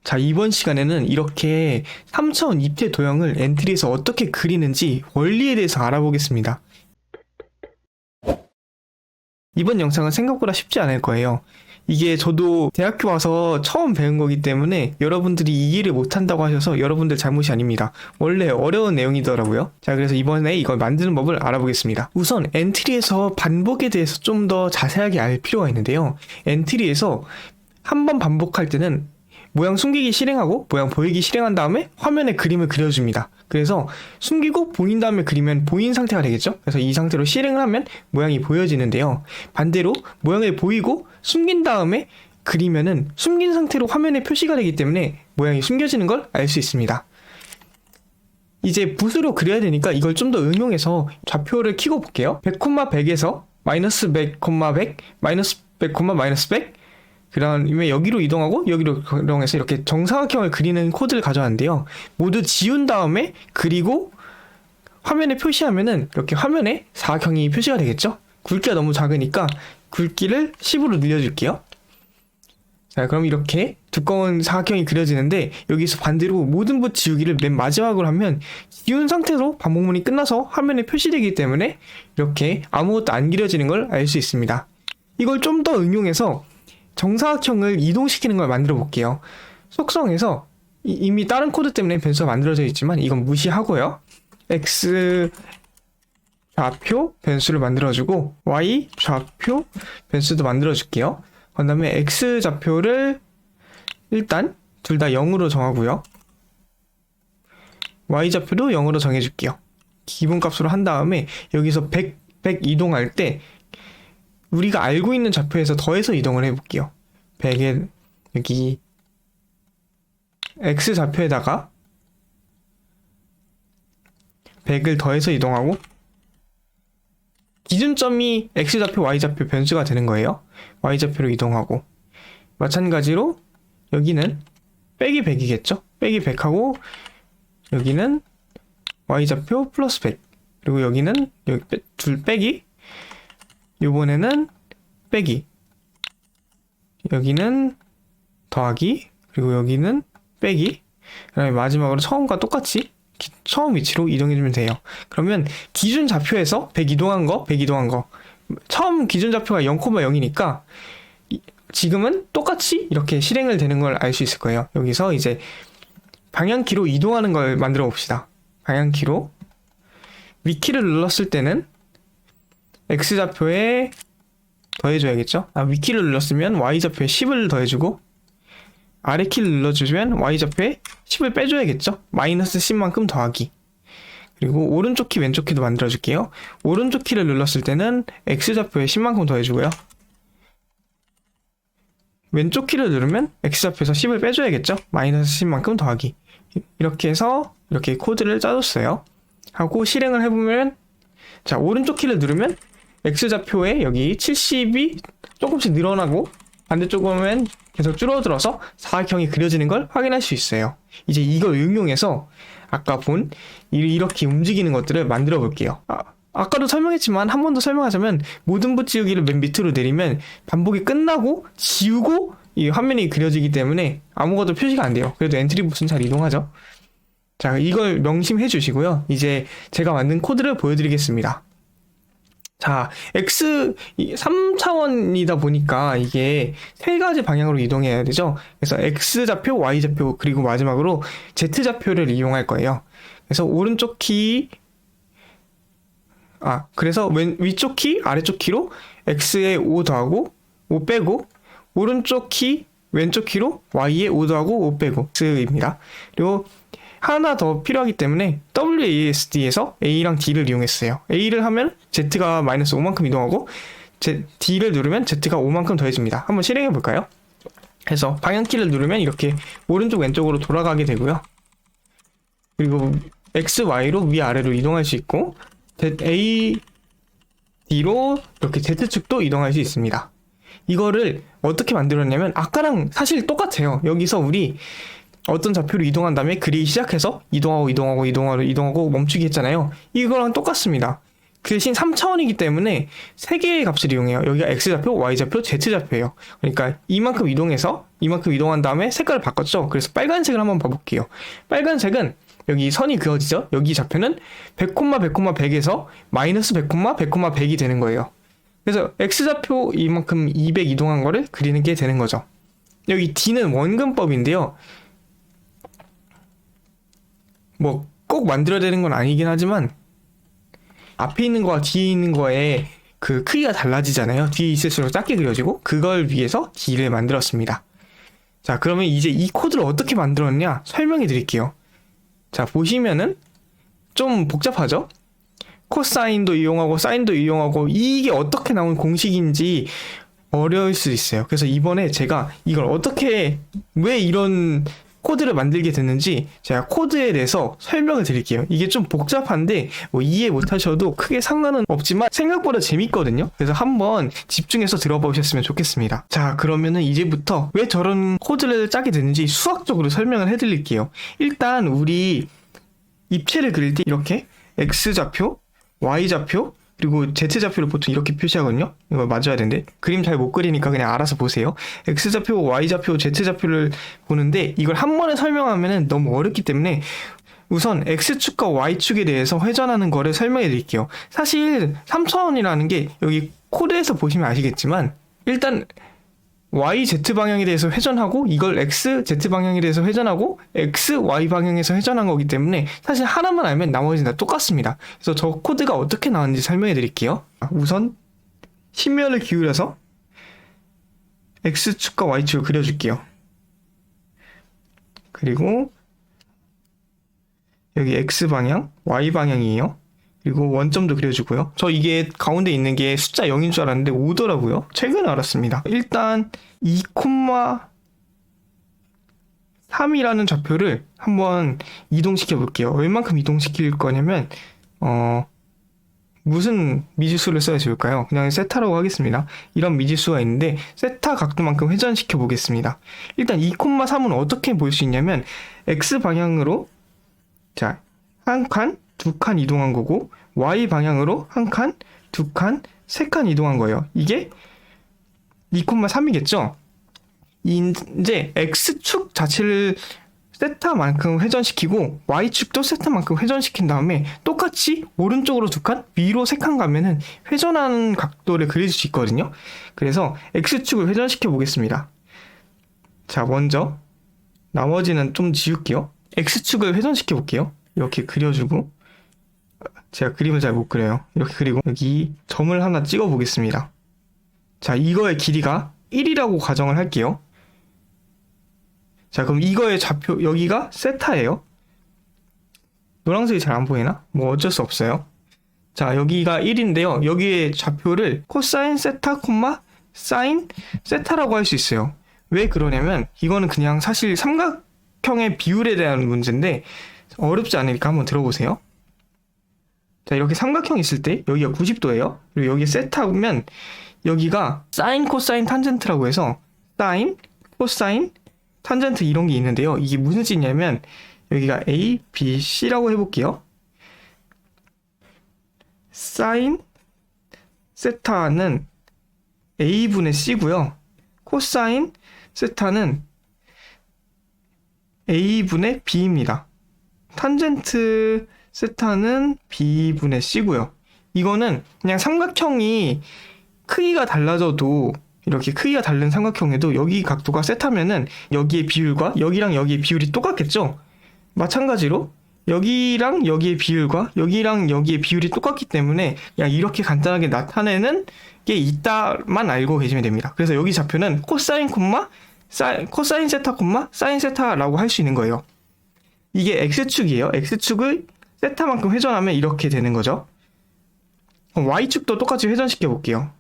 자, 이번 시간에는 이렇게 3차원 입체 도형을 엔트리에서 어떻게 그리는지 원리에 대해서 알아보겠습니다. 이번 영상은 생각보다 쉽지 않을 거예요. 이게 저도 대학교 와서 처음 배운 거기 때문에 여러분들이 이해를 못한다고 하셔서 여러분들 잘못이 아닙니다. 원래 어려운 내용이더라고요. 자, 그래서 이번에 이걸 만드는 법을 알아보겠습니다. 우선 엔트리에서 반복에 대해서 좀 더 자세하게 알 필요가 있는데요. 엔트리에서 한 번 반복할 때는 모양 숨기기 실행하고 모양 보이기 실행한 다음에 화면에 그림을 그려줍니다. 그래서 숨기고 보인 다음에 그리면 보인 상태가 되겠죠? 그래서 이 상태로 실행을 하면 모양이 보여지는데요. 반대로 모양을 보이고 숨긴 다음에 그리면은 숨긴 상태로 화면에 표시가 되기 때문에 모양이 숨겨지는 걸 알 수 있습니다. 이제 붓으로 그려야 되니까 이걸 좀 더 응용해서 좌표를 켜고 볼게요. 100,100에서 마이너스 100,100, 마이너스 100, 마이너스 100, 그 다음에 여기로 이동하고 여기로 이동해서 이렇게 정사각형을 그리는 코드를 가져왔는데요. 모두 지운 다음에 그리고 화면에 표시하면은 이렇게 화면에 사각형이 표시가 되겠죠? 굵기가 너무 작으니까 굵기를 10으로 늘려줄게요. 자, 그럼 이렇게 두꺼운 사각형이 그려지는데 여기서 반대로 모든 붓 지우기를 맨 마지막으로 하면 지운 상태로 반복문이 끝나서 화면에 표시되기 때문에 이렇게 아무것도 안 그려지는 걸 알 수 있습니다. 이걸 좀 더 응용해서 정사각형을 이동시키는 걸 만들어 볼게요. 속성에서 이미 다른 코드 때문에 변수가 만들어져 있지만 이건 무시하고요. X 좌표 변수를 만들어주고 Y 좌표 변수도 만들어줄게요. 그 다음에 X 좌표를 일단 둘 다 0으로 정하고요. Y 좌표도 0으로 정해줄게요. 기본값으로 한 다음에 여기서 100 이동할 때 우리가 알고 있는 좌표에서 더해서 이동을 해볼게요. 100에 여기 X 좌표에다가 100을 더해서 이동하고 기준점이 X 좌표, Y 좌표 변수가 되는 거예요. Y 좌표로 이동하고 마찬가지로 여기는 빼기 100이겠죠? 빼기 100하고 여기는 Y 좌표 플러스 100 그리고 여기는 여기 둘 빼기 요번에는 빼기 여기는 더하기 그리고 여기는 빼기 그 다음에 마지막으로 처음과 똑같이 처음 위치로 이동해주면 돼요. 그러면 기준 좌표에서 100 이동한 거 처음 기준 좌표가 0,0이니까 지금은 똑같이 이렇게 실행을 되는 걸 알 수 있을 거예요. 여기서 이제 방향키로 이동하는 걸 만들어 봅시다. 방향키로 위키를 눌렀을 때는 X좌표에 더해줘야겠죠? 위키를 눌렀으면 Y좌표에 10을 더해주고 아래키를 눌러주면 Y좌표에 10을 빼줘야겠죠? 마이너스 10만큼 더하기 그리고 오른쪽 키 왼쪽 키도 만들어줄게요. 오른쪽 키를 눌렀을 때는 X좌표에 10만큼 더해주고요. 왼쪽 키를 누르면 X좌표에서 10을 빼줘야겠죠? 마이너스 10만큼 더하기 이렇게 해서 이렇게 코드를 짜줬어요. 하고 실행을 해보면 자, 오른쪽 키를 누르면 X좌표에 여기 70이 조금씩 늘어나고 반대쪽으로는 계속 줄어들어서 사각형이 그려지는 걸 확인할 수 있어요. 이제 이걸 응용해서 아까 본 이렇게 움직이는 것들을 만들어 볼게요. 아까도 설명했지만 한 번 더 설명하자면 모든 붓 지우기를 맨 밑으로 내리면 반복이 끝나고 지우고 이 화면이 그려지기 때문에 아무것도 표시가 안 돼요. 그래도 엔트리 붓은 잘 이동하죠. 자, 이걸 명심해 주시고요. 이제 제가 만든 코드를 보여드리겠습니다. 자, 3차원이다 보니까 이게 세 가지 방향으로 이동해야 되죠. 그래서 X좌표, Y좌표, 그리고 마지막으로 Z좌표를 이용할 거예요. 그래서 오른쪽 키, 그래서 위쪽 키, 아래쪽 키로 X에 5 더하고 5 빼고, 오른쪽 키, 왼쪽 키로 Y에 5 더하고 5 빼고, X입니다. 그리고 하나 더 필요하기 때문에 WASD에서 A랑 D를 이용했어요. A를 하면 Z가 마이너스 5만큼 이동하고 D를 누르면 Z가 5만큼 더해집니다. 한번 실행해 볼까요? 그래서 방향키를 누르면 이렇게 오른쪽 왼쪽으로 돌아가게 되고요. 그리고 X, Y로 위아래로 이동할 수 있고 A, D로 이렇게 Z축도 이동할 수 있습니다. 이거를 어떻게 만들었냐면 아까랑 사실 똑같아요. 여기서 우리 어떤 좌표로 이동한 다음에 그리기 시작해서 이동하고 멈추기 했잖아요. 이거랑 똑같습니다. 그 대신 3차원이기 때문에 3개의 값을 이용해요. 여기가 x좌표, y좌표, z좌표예요. 그러니까 이만큼 이동해서 이만큼 이동한 다음에 색깔을 바꿨죠. 그래서 빨간색을 한번 봐볼게요. 빨간색은 여기 선이 그어지죠. 여기 좌표는 100, 100, 100에서 마이너스 100, 100, 100이 되는 거예요. 그래서 x좌표 이만큼 200 이동한 거를 그리는 게 되는 거죠. 여기 d는 원근법인데요. 뭐 꼭 만들어야 되는 건 아니긴 하지만 앞에 있는 거와 뒤에 있는 거에 그 크기가 달라지잖아요. 뒤에 있을수록 작게 그려지고, 그걸 위해서 d를 만들었습니다. 자, 그러면 이제 이 코드를 어떻게 만들었냐 설명해 드릴게요. 자, 보시면은 좀 복잡하죠? 코사인도 이용하고 사인도 이용하고, 이게 어떻게 나온 공식인지 어려울 수 있어요. 그래서 이번에 제가 이걸 어떻게, 왜 이런 코드를 만들게 됐는지 제가 코드에 대해서 설명을 드릴게요. 이게 좀 복잡한데 뭐 이해 못하셔도 크게 상관은 없지만 생각보다 재밌거든요. 그래서 한번 집중해서 들어보셨으면 좋겠습니다. 자, 그러면은 이제부터 왜 저런 코드를 짜게 됐는지 수학적으로 설명을 해드릴게요. 일단 우리 입체를 그릴 때 이렇게 x좌표, y좌표, 그리고 z좌표를 보통 이렇게 표시하거든요. 이거 맞아야 되는데 그림 잘 못 그리니까 그냥 알아서 보세요. x좌표, y좌표, z좌표를 보는데 이걸 한 번에 설명하면 너무 어렵기 때문에 우선 x축과 y축에 대해서 회전하는 거를 설명해 드릴게요. 사실 3차원이라는 게 여기 코드에서 보시면 아시겠지만 일단 y, z 방향에 대해서 회전하고, 이걸 x, z 방향에 대해서 회전하고, x, y 방향에서 회전한 거기 때문에 사실 하나만 알면 나머지는 다 똑같습니다. 그래서 저 코드가 어떻게 나왔는지 설명해 드릴게요. 우선 심혈을 기울여서 x축과 y축을 그려줄게요. 그리고 여기 x 방향, y 방향이에요. 그리고 원점도 그려주고요. 저 이게 가운데 있는 게 숫자 0인 줄 알았는데 5더라고요. 최근에 알았습니다. 일단 2,3이라는 좌표를 한번 이동시켜 볼게요. 얼만큼 이동시킬 거냐면 무슨 미지수를 써야 좋을까요? 그냥 세타라고 하겠습니다. 이런 미지수가 있는데 세타 각도만큼 회전시켜 보겠습니다. 일단 2,3은 어떻게 볼 수 있냐면 x 방향으로 자, 한 칸, 두 칸 이동한 거고, y 방향으로 한 칸, 두 칸, 세 칸 이동한 거예요. 이게 2,3이겠죠? 이제 x축 자체를 세타만큼 회전시키고 y축도 세타만큼 회전시킨 다음에 똑같이 오른쪽으로 두 칸, 위로 세 칸 가면은 회전하는 각도를 그릴 수 있거든요. 그래서 x축을 회전시켜 보겠습니다. 자, 먼저 나머지는 좀 지울게요. x축을 회전시켜 볼게요. 이렇게 그려주고, 제가 그림을 잘 못 그려요. 이렇게 그리고 여기 점을 하나 찍어 보겠습니다. 자, 이거의 길이가 1이라고 가정을 할게요. 자, 그럼 이거의 좌표, 여기가 세타예요. 노란색이 잘 안 보이나? 뭐 어쩔 수 없어요. 자, 여기가 1인데요. 여기에 좌표를 코사인 세타, 사인 세타라고 할 수 있어요. 왜 그러냐면 이거는 그냥 사실 삼각형의 비율에 대한 문제인데 어렵지 않으니까 한번 들어보세요. 자, 이렇게 삼각형이 있을 때 여기가 90도예요. 그리고 여기 세타면 여기가 사인, 코사인, 탄젠트라고 해서 사인, 코사인, 탄젠트 이런 게 있는데요. 이게 무슨 뜻이냐면 여기가 A, B, C라고 해볼게요. 사인 세타는 A분의 C고요. 코사인 세타는 A분의 B입니다. 탄젠트 세타는 B분의 C고요. 이거는 그냥 삼각형이 크기가 달라져도 이렇게 크기가 다른 삼각형에도 여기 각도가 세타면은 여기의 비율과 여기랑 여기의 비율이 똑같겠죠? 마찬가지로 여기랑 여기의 비율과 여기랑 여기의 비율이 똑같기 때문에 그냥 이렇게 간단하게 나타내는 게 있다만 알고 계시면 됩니다. 그래서 여기 좌표는 코사인 코사인 세타 사인 세타라고 할 수 있는 거예요. 이게 x축이에요. x축을 세타만큼 회전하면 이렇게 되는 거죠. y축도 똑같이 회전시켜 볼게요.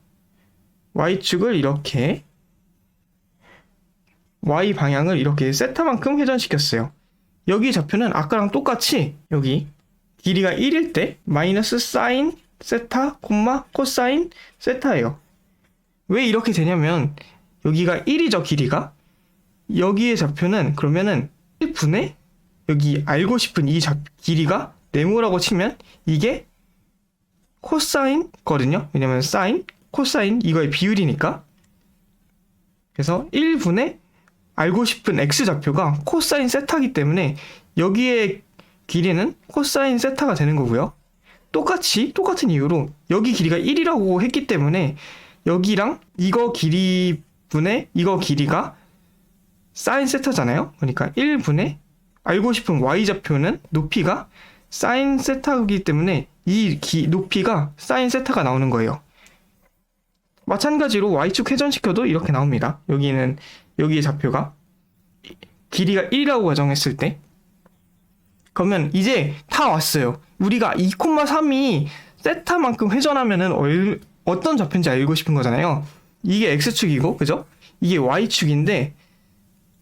y축을 이렇게 y 방향을 이렇게 세타만큼 회전시켰어요. 여기 좌표는 아까랑 똑같이 여기 길이가 1일 때 마이너스 사인 세타 코사인 세타예요. 왜 이렇게 되냐면 여기가 1이죠, 길이가. 여기의 좌표는 그러면은 1분의 여기 알고 싶은 이 길이가 네모라고 치면 이게 코사인거든요. 왜냐면 사인, 코사인 이거의 비율이니까. 그래서 1분의 알고 싶은 x좌표가 코사인 세타이기 때문에 여기에 길이는 코사인 세타가 되는 거고요. 똑같은 이유로 여기 길이가 1이라고 했기 때문에 여기랑 이거 길이 분의 이거 길이가 사인 세타잖아요. 그러니까 1분의 알고 싶은 y좌표는 높이가 사인 세타이기 때문에 이 높이가 사인 세타가 나오는 거예요. 마찬가지로 y축 회전시켜도 이렇게 나옵니다. 여기의 좌표가 길이가 1이라고 가정했을 때, 그러면 이제 다 왔어요. 우리가 2,3이 세타만큼 회전하면은 어떤 좌표인지 알고 싶은 거잖아요. 이게 x축이고, 그죠? 이게 y축인데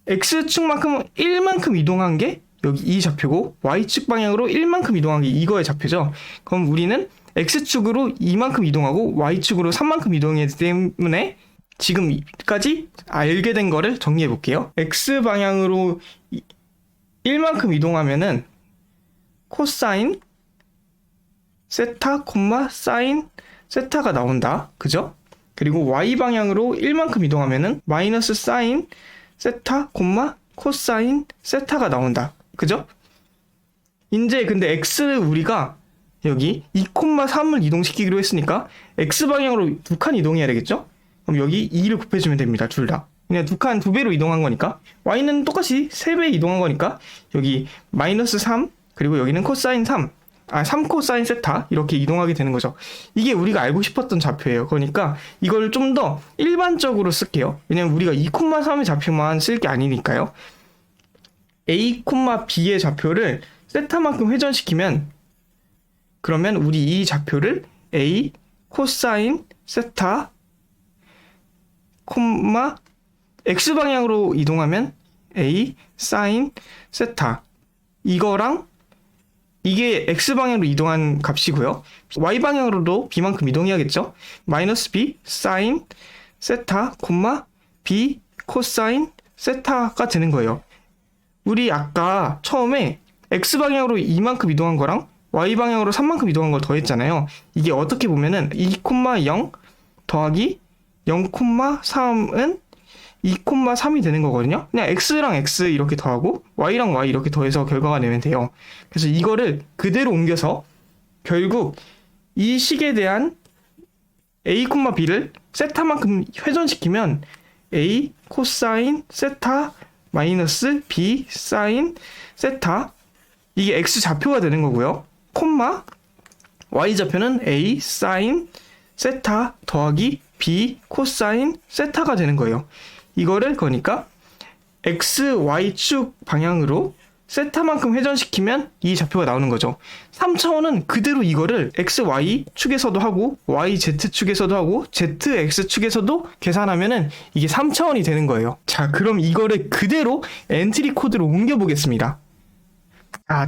x축만큼 1만큼 이동한 게 여기 이 좌표고, y축 방향으로 1만큼 이동한 게 이거의 좌표죠. 그럼 우리는 x축으로 2만큼 이동하고 y축으로 3만큼 이동했기 때문에 지금까지 알게 된 거를 정리해 볼게요. x 방향으로 1만큼 이동하면은 코사인 세타, 사인 세타가 나온다. 그죠? 그리고 y 방향으로 1만큼 이동하면은 마이너스 사인 세타, 코사인 세타가 나온다. 그죠? 이제 근데 x 우리가 여기 2,3을 이동시키기로 했으니까 x 방향으로 2칸 이동해야 되겠죠? 그럼 여기 2를 곱해주면 됩니다. 둘 다. 그냥 2칸 2배로 이동한 거니까 y는 똑같이 3배 이동한 거니까 여기 마이너스 3 그리고 여기는 코사인 3코사인 세타 이렇게 이동하게 되는 거죠. 이게 우리가 알고 싶었던 좌표예요. 그러니까 이걸 좀 더 일반적으로 쓸게요. 왜냐면 우리가 2,3의 좌표만 쓸 게 아니니까요. a, b의 좌표를 세타만큼 회전시키면 그러면 우리 이 좌표를 a 코사인 세타 x 방향으로 이동하면 a 사인 세타 이거랑 이게 x 방향으로 이동한 값이고요. y 방향으로도 b만큼 이동해야겠죠. 마이너스 b 사인 세타 b 코사인 세타가 되는 거예요. 우리 아까 처음에 x 방향으로 이만큼 이동한 거랑 y 방향으로 3만큼 이동한 걸 더했잖아요. 이게 어떻게 보면은 2,0 더하기 0,3은 2,3이 되는 거거든요. 그냥 x랑 x 이렇게 더하고 y랑 y 이렇게 더해서 결과가 내면 돼요. 그래서 이거를 그대로 옮겨서 결국 이 식에 대한 a, b를 세타만큼 회전시키면 a 코사인 세타 마이너스 b 사인 세타 이게 x 좌표가 되는 거고요. 콤마 y 좌표는 a 사인 세타 더하기 b 코사인 세타가 되는 거예요. 이거를 그러니까 x, y축 방향으로 세타만큼 회전시키면 이 좌표가 나오는 거죠. 3차원은 그대로 이거를 x, y 축에서도 하고 y, z 축에서도 하고 z, x 축에서도 계산하면은 이게 3차원이 되는 거예요. 자, 그럼 이거를 그대로 엔트리 코드로 옮겨 보겠습니다.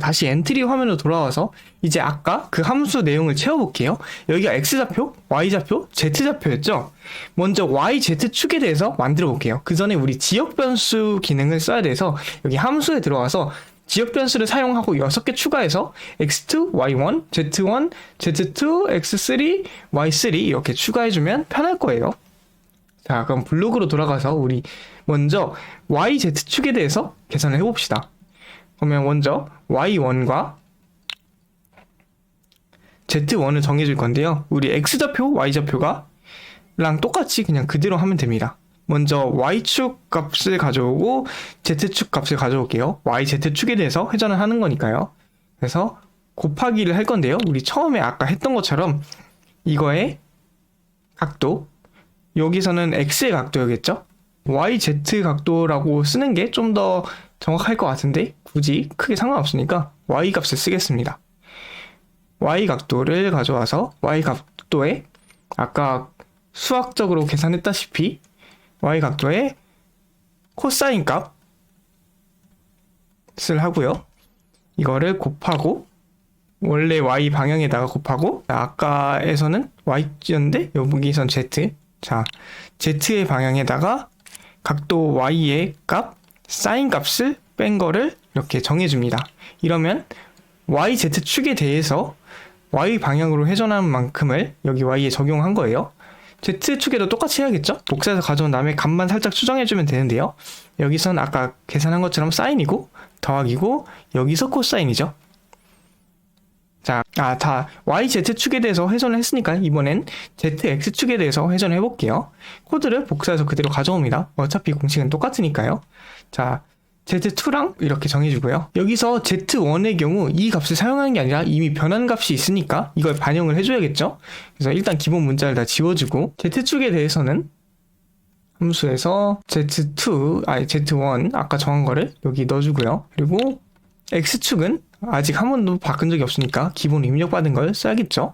다시 엔트리 화면으로 돌아와서 이제 아까 그 함수 내용을 채워볼게요. 여기가 x좌표, y좌표, z좌표였죠? 먼저 yz축에 대해서 만들어 볼게요. 그 전에 우리 지역변수 기능을 써야 돼서 여기 함수에 들어와서 지역변수를 사용하고 6개 추가해서 x2, y1, z1, z2, x3, y3 이렇게 추가해주면 편할 거예요. 자, 그럼 블록으로 돌아가서 우리 먼저 yz축에 대해서 계산을 해봅시다. 그러면 먼저 y1과 z1을 정해줄 건데요. 우리 x좌표, y좌표가 랑 똑같이 그냥 그대로 하면 됩니다. 먼저 y축 값을 가져오고 z축 값을 가져올게요. yz축에 대해서 회전을 하는 거니까요. 그래서 곱하기를 할 건데요. 우리 처음에 아까 했던 것처럼 이거의 각도, 여기서는 x의 각도였겠죠? yz 각도라고 쓰는 게 좀 더 정확할 것 같은데 굳이 크게 상관없으니까 y 값을 쓰겠습니다. y 각도를 가져와서 y 각도에 아까 수학적으로 계산했다시피 y 각도에 코사인 값을 하고요. 이거를 곱하고 원래 y 방향에다가 곱하고 아까에서는 y였는데 여기선 z. 자, z의 방향에다가 각도 y의 값 사인 값을 뺀 거를 이렇게 정해줍니다. 이러면 yz축에 대해서 Y 방향으로 회전하는 만큼을 여기 Y에 적용한 거예요. Z축에도 똑같이 해야겠죠? 복사해서 가져온 다음에 값만 살짝 수정해주면 되는데요. 여기선 아까 계산한 것처럼 사인이고 더하기고 여기서 코사인이죠. 자, 다 YZ축에 대해서 회전을 했으니까 이번엔 ZX축에 대해서 회전을 해볼게요. 코드를 복사해서 그대로 가져옵니다. 어차피 공식은 똑같으니까요. 자, Z2랑 이렇게 정해주고요. 여기서 Z1의 경우 이 값을 사용하는 게 아니라 이미 변한 값이 있으니까 이걸 반영을 해줘야겠죠. 그래서 일단 기본 문자를 다 지워주고 Z축에 대해서는 함수에서 Z1 아까 정한 거를 여기 넣어주고요. 그리고 X축은 아직 한 번도 바꾼 적이 없으니까 기본 입력받은 걸 써야겠죠.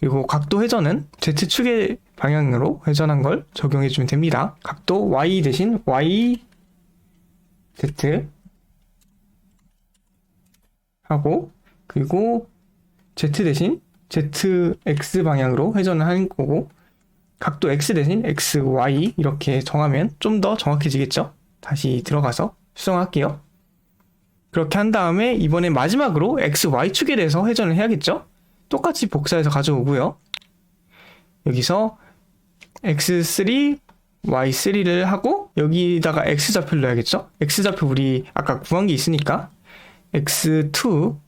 그리고 각도 회전은 Z축의 방향으로 회전한 걸 적용해주면 됩니다. 각도 Y 대신 Y Z 하고 그리고 Z 대신 ZX 방향으로 회전을 하는 거고 각도 X 대신 XY 이렇게 정하면 좀 더 정확해지겠죠? 다시 들어가서 수정할게요. 그렇게 한 다음에 이번에 마지막으로 XY축에 대해서 회전을 해야겠죠? 똑같이 복사해서 가져오고요. 여기서 X3, Y3를 하고 여기다가 X좌표를 넣어야겠죠? X좌표 우리 아까 구한 게 있으니까 X2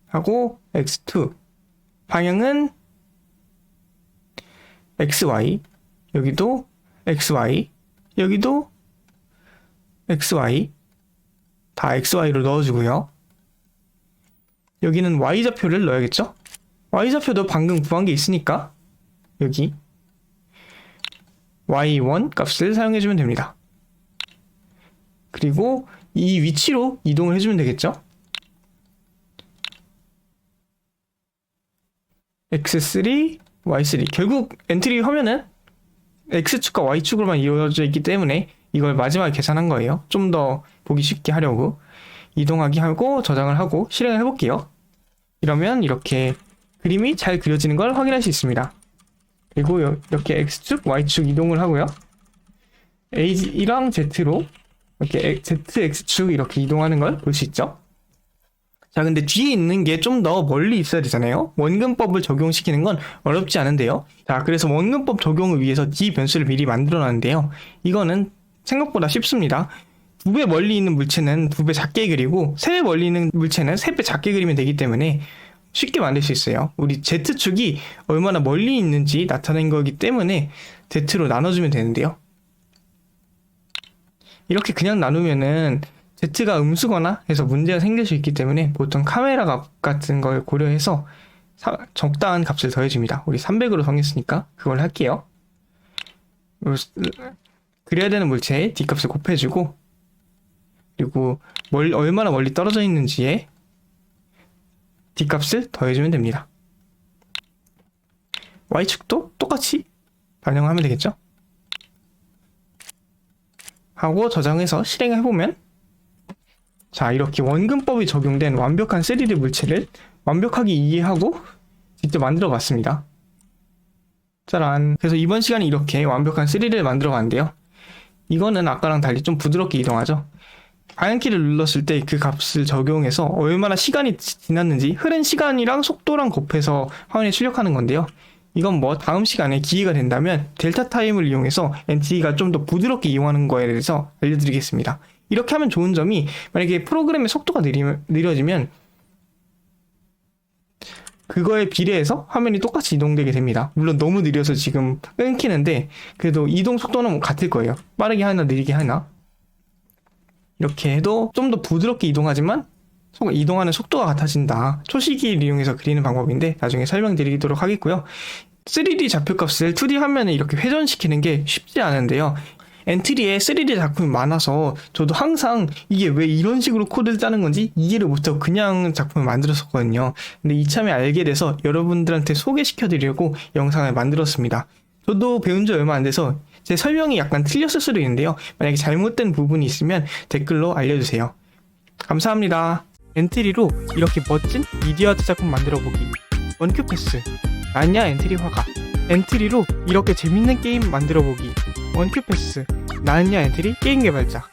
하고 X2 방향은 XY 여기도 XY 여기도 XY 다 XY로 넣어주고요. 여기는 Y좌표를 넣어야겠죠? Y좌표도 방금 구한 게 있으니까 여기 Y1 값을 사용해주면 됩니다. 그리고 이 위치로 이동을 해주면 되겠죠? X3, Y3 결국 엔트리 화면은 X축과 Y축으로만 이루어져 있기 때문에 이걸 마지막에 계산한 거예요. 좀 더 보기 쉽게 하려고 이동하기 하고 저장을 하고 실행을 해볼게요. 이러면 이렇게 그림이 잘 그려지는 걸 확인할 수 있습니다. 그리고 이렇게 X축, Y축 이동을 하고요. A랑 Z로 이렇게 ZX축 이렇게 이동하는 걸 볼 수 있죠. 자, 근데 뒤에 있는 게 좀 더 멀리 있어야 되잖아요. 원근법을 적용시키는 건 어렵지 않은데요. 자, 그래서 원근법 적용을 위해서 D 변수를 미리 만들어 놨는데요. 이거는 생각보다 쉽습니다. 2배 멀리 있는 물체는 2배 작게 그리고 3배 멀리 있는 물체는 3배 작게 그리면 되기 때문에 쉽게 만들 수 있어요. 우리 Z축이 얼마나 멀리 있는지 나타낸 거기 때문에 Z로 나눠주면 되는데요. 이렇게 그냥 나누면은 Z가 음수거나 해서 문제가 생길 수 있기 때문에 보통 카메라 값 같은 걸 고려해서 적당한 값을 더해줍니다. 우리 300으로 정했으니까 그걸 할게요. 그려야 되는 물체에 D값을 곱해주고 그리고 얼마나 멀리 떨어져 있는지에 D값을 더해주면 됩니다. Y축도 똑같이 반영하면 되겠죠? 하고 저장해서 실행해보면 자, 이렇게 원근법이 적용된 완벽한 3D 물체를 완벽하게 이해하고 직접 만들어 봤습니다. 짜란. 그래서 이번 시간에 이렇게 완벽한 3D를 만들어 봤는데요. 이거는 아까랑 달리 좀 부드럽게 이동하죠. 방향키를 눌렀을 때 그 값을 적용해서 얼마나 시간이 지났는지 흐른 시간이랑 속도랑 곱해서 화면에 출력하는 건데요. 이건 뭐 다음 시간에 기회가 된다면 델타 타임을 이용해서 엔티티가 좀 더 부드럽게 이용하는 거에 대해서 알려드리겠습니다. 이렇게 하면 좋은 점이 만약에 프로그램의 속도가 느려지면 그거에 비례해서 화면이 똑같이 이동되게 됩니다. 물론 너무 느려서 지금 끊기는데 그래도 이동 속도는 같을 거예요. 빠르게 하나 느리게 하나. 이렇게 해도 좀 더 부드럽게 이동하지만 이동하는 속도가 같아진다. 초시기를 이용해서 그리는 방법인데 나중에 설명드리도록 하겠고요. 3D 좌표값을 2D 화면에 이렇게 회전시키는 게 쉽지 않은데요. 엔트리에 3D 작품이 많아서 저도 항상 이게 왜 이런 식으로 코드를 짜는 건지 이해를 못하고 그냥 작품을 만들었었거든요. 근데 이참에 알게 돼서 여러분들한테 소개시켜드리려고 영상을 만들었습니다. 저도 배운 지 얼마 안 돼서 제 설명이 약간 틀렸을 수도 있는데요. 만약에 잘못된 부분이 있으면 댓글로 알려주세요. 감사합니다. 엔트리로 이렇게 멋진 미디어 아트 작품 만들어보기. 원큐패스 나냐 엔트리 화가. 엔트리로 이렇게 재밌는 게임 만들어보기. 원큐패스 나냐 엔트리 게임 개발자.